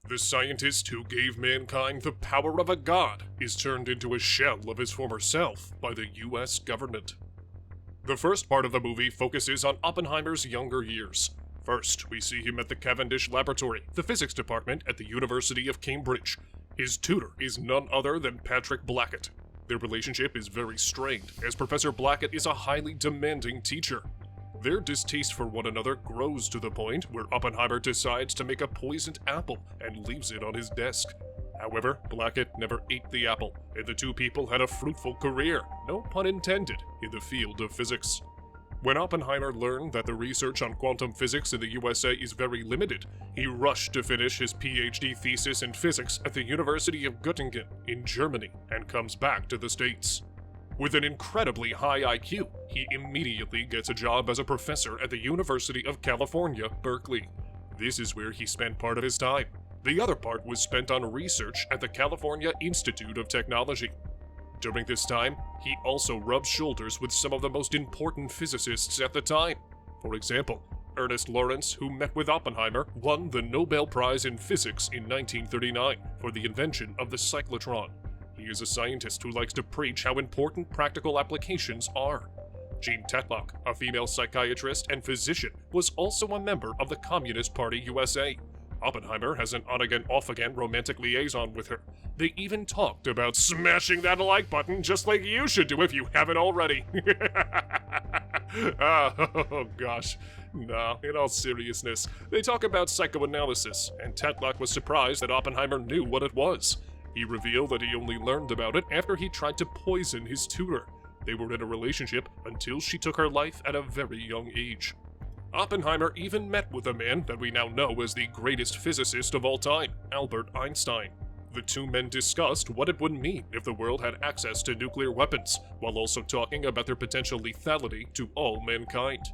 The scientist who gave mankind the power of a god is turned into a shell of his former self by the US government. The first part of the movie focuses on Oppenheimer's younger years. First, we see him at the Cavendish Laboratory, the physics department at the University of Cambridge. His tutor is none other than Patrick Blackett. Their relationship is very strained, as Professor Blackett is a highly demanding teacher. Their distaste for one another grows to the point where Oppenheimer decides to make a poisoned apple and leaves it on his desk. However, Blackett never ate the apple, and the two people had a fruitful career, no pun intended, in the field of physics. When Oppenheimer learned that the research on quantum physics in the USA is very limited, he rushed to finish his PhD thesis in physics at the University of Göttingen in Germany and comes back to the States. With an incredibly high IQ, he immediately gets a job as a professor at the University of California, Berkeley. This is where he spent part of his time. The other part was spent on research at the California Institute of Technology. During this time, he also rubbed shoulders with some of the most important physicists at the time. For example, Ernest Lawrence, who met with Oppenheimer, won the Nobel Prize in Physics in 1939 for the invention of the cyclotron. He is a scientist who likes to preach how important practical applications are. Jean Tetlock, a female psychiatrist and physician, was also a member of the Communist Party USA. Oppenheimer has an on-again, off-again romantic liaison with her. They even talked about smashing that like button just like you should do if you haven't already. Oh gosh. No, in all seriousness, they talk about psychoanalysis, and Tetlock was surprised that Oppenheimer knew what it was. He revealed that he only learned about it after he tried to poison his tutor. They were in a relationship until she took her life at a very young age. Oppenheimer even met with a man that we now know as the greatest physicist of all time, Albert Einstein. The two men discussed what it would mean if the world had access to nuclear weapons, while also talking about their potential lethality to all mankind.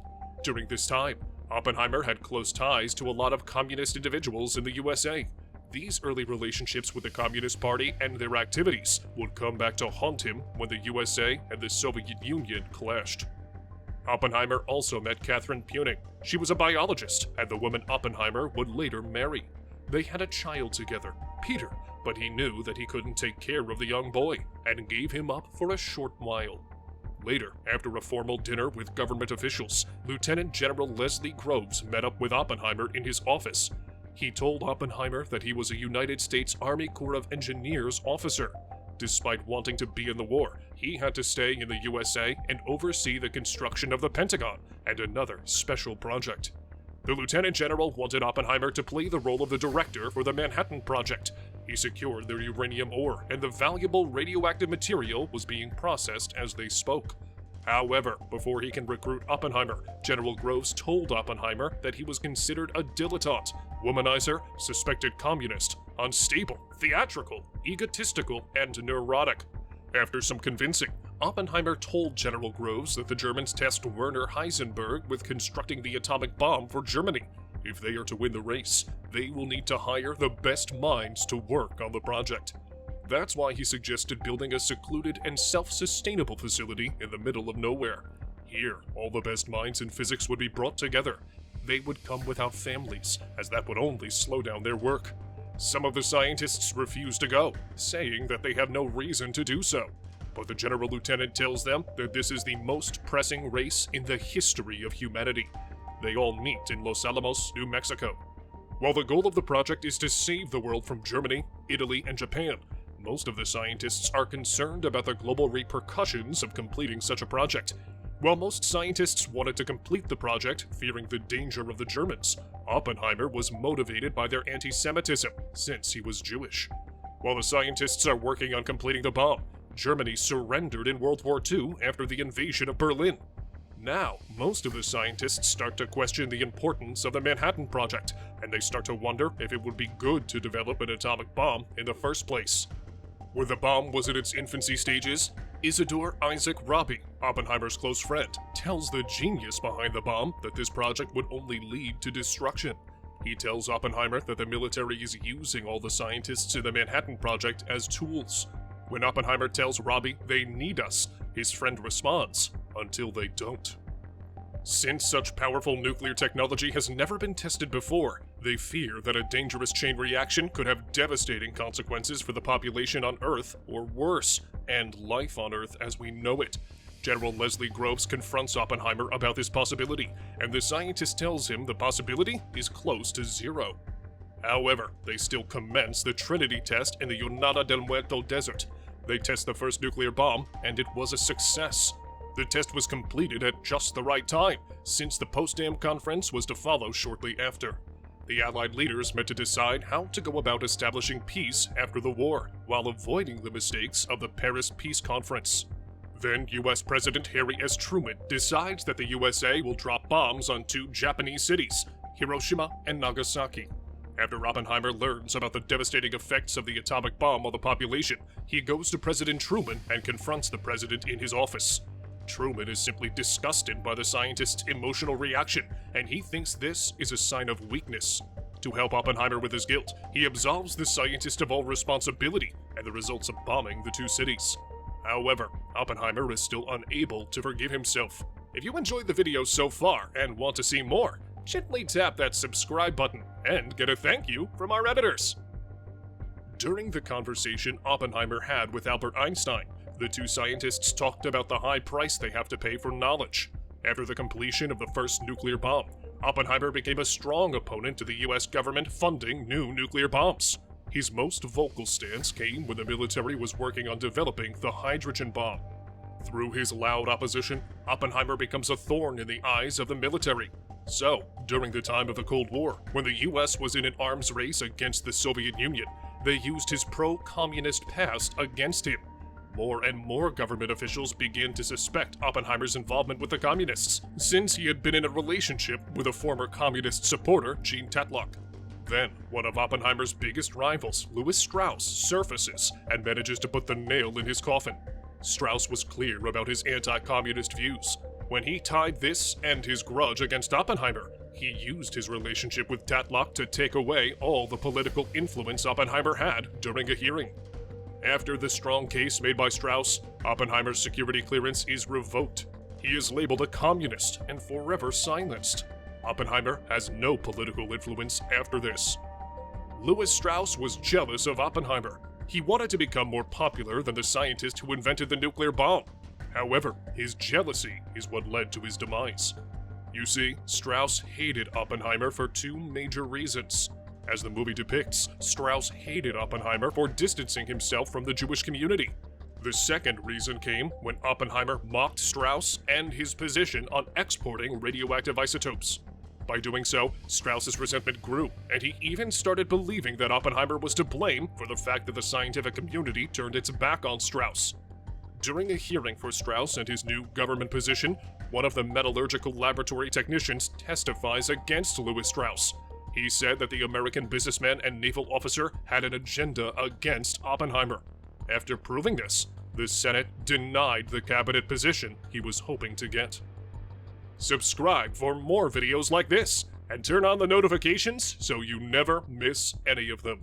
During this time, Oppenheimer had close ties to a lot of communist individuals in the USA. These early relationships with the Communist Party and their activities would come back to haunt him when the USA and the Soviet Union clashed. Oppenheimer also met Catherine Puning. She was a biologist, and the woman Oppenheimer would later marry. They had a child together, Peter, but he knew that he couldn't take care of the young boy, and gave him up for a short while. Later, after a formal dinner with government officials, Lieutenant General Leslie Groves met up with Oppenheimer in his office. He told Oppenheimer that he was a United States Army Corps of Engineers officer. Despite wanting to be in the war, he had to stay in the USA and oversee the construction of the Pentagon and another special project. The Lieutenant General wanted Oppenheimer to play the role of the director for the Manhattan Project. He secured their uranium ore, and the valuable radioactive material was being processed as they spoke. However, before he can recruit Oppenheimer, General Groves told Oppenheimer that he was considered a dilettante, womanizer, suspected communist, unstable, theatrical, egotistical, and neurotic. After some convincing, Oppenheimer told General Groves that the Germans tasked Werner Heisenberg with constructing the atomic bomb for Germany. If they are to win the race, they will need to hire the best minds to work on the project. That's why he suggested building a secluded and self-sustainable facility in the middle of nowhere. Here, all the best minds in physics would be brought together. They would come without families, as that would only slow down their work. Some of the scientists refuse to go, saying that they have no reason to do so. But the General Lieutenant tells them that this is the most pressing race in the history of humanity. They all meet in Los Alamos, New Mexico. While the goal of the project is to save the world from Germany, Italy, and Japan, most of the scientists are concerned about the global repercussions of completing such a project. While most scientists wanted to complete the project, fearing the danger of the Germans, Oppenheimer was motivated by their anti-Semitism, since he was Jewish. While the scientists are working on completing the bomb, Germany surrendered in World War II after the invasion of Berlin. Now, most of the scientists start to question the importance of the Manhattan Project, and they start to wonder if it would be good to develop an atomic bomb in the first place. When the bomb was in its infancy stages, Isidor Isaac Rabi, Oppenheimer's close friend, tells the genius behind the bomb that this project would only lead to destruction. He tells Oppenheimer that the military is using all the scientists in the Manhattan Project as tools. When Oppenheimer tells Rabi they need us, his friend responds, until they don't. Since such powerful nuclear technology has never been tested before, They fear that a dangerous chain reaction could have devastating consequences for the population on Earth, or worse, end life on Earth as we know it. General Leslie Groves confronts Oppenheimer about this possibility, and the scientist tells him the possibility is close to zero. However, they still commence the Trinity test in the Llanura del Muerto desert. They test the first nuclear bomb, and it was a success. The test was completed at just the right time, since the Potsdam Conference was to follow shortly after. The Allied leaders met to decide how to go about establishing peace after the war, while avoiding the mistakes of the Paris Peace Conference. Then US President Harry S. Truman decides that the USA will drop bombs on 2 Japanese cities, Hiroshima and Nagasaki. After Oppenheimer learns about the devastating effects of the atomic bomb on the population, he goes to President Truman and confronts the president in his office. Truman is simply disgusted by the scientist's emotional reaction, and he thinks this is a sign of weakness. To help Oppenheimer with his guilt, he absolves the scientist of all responsibility and the results of bombing the 2 cities. However, Oppenheimer is still unable to forgive himself. If you enjoyed the video so far and want to see more, gently tap that subscribe button and get a thank you from our editors. During the conversation Oppenheimer had with Albert Einstein, the 2 scientists talked about the high price they have to pay for knowledge. After the completion of the first nuclear bomb, Oppenheimer became a strong opponent to the US government funding new nuclear bombs. His most vocal stance came when the military was working on developing the hydrogen bomb. Through his loud opposition, Oppenheimer becomes a thorn in the eyes of the military. So, during the time of the Cold War, when the US was in an arms race against the Soviet Union, they used his pro-communist past against him. More and more government officials began to suspect Oppenheimer's involvement with the communists, since he had been in a relationship with a former communist supporter, Jean Tatlock. Then, one of Oppenheimer's biggest rivals, Lewis Strauss, surfaces and manages to put the nail in his coffin. Strauss was clear about his anti-communist views. When he tied this and his grudge against Oppenheimer, he used his relationship with Tatlock to take away all the political influence Oppenheimer had during a hearing. After the strong case made by Strauss, Oppenheimer's security clearance is revoked. He is labeled a communist and forever silenced. Oppenheimer has no political influence after this. Lewis Strauss was jealous of Oppenheimer. He wanted to become more popular than the scientist who invented the nuclear bomb. However, his jealousy is what led to his demise. You see, Strauss hated Oppenheimer for 2 major reasons. As the movie depicts, Strauss hated Oppenheimer for distancing himself from the Jewish community. The second reason came when Oppenheimer mocked Strauss and his position on exporting radioactive isotopes. By doing so, Strauss's resentment grew, and he even started believing that Oppenheimer was to blame for the fact that the scientific community turned its back on Strauss. During a hearing for Strauss and his new government position, one of the metallurgical laboratory technicians testifies against Lewis Strauss. He said that the American businessman and naval officer had an agenda against Oppenheimer. After proving this, the Senate denied the cabinet position he was hoping to get. Subscribe for more videos like this, and turn on the notifications so you never miss any of them.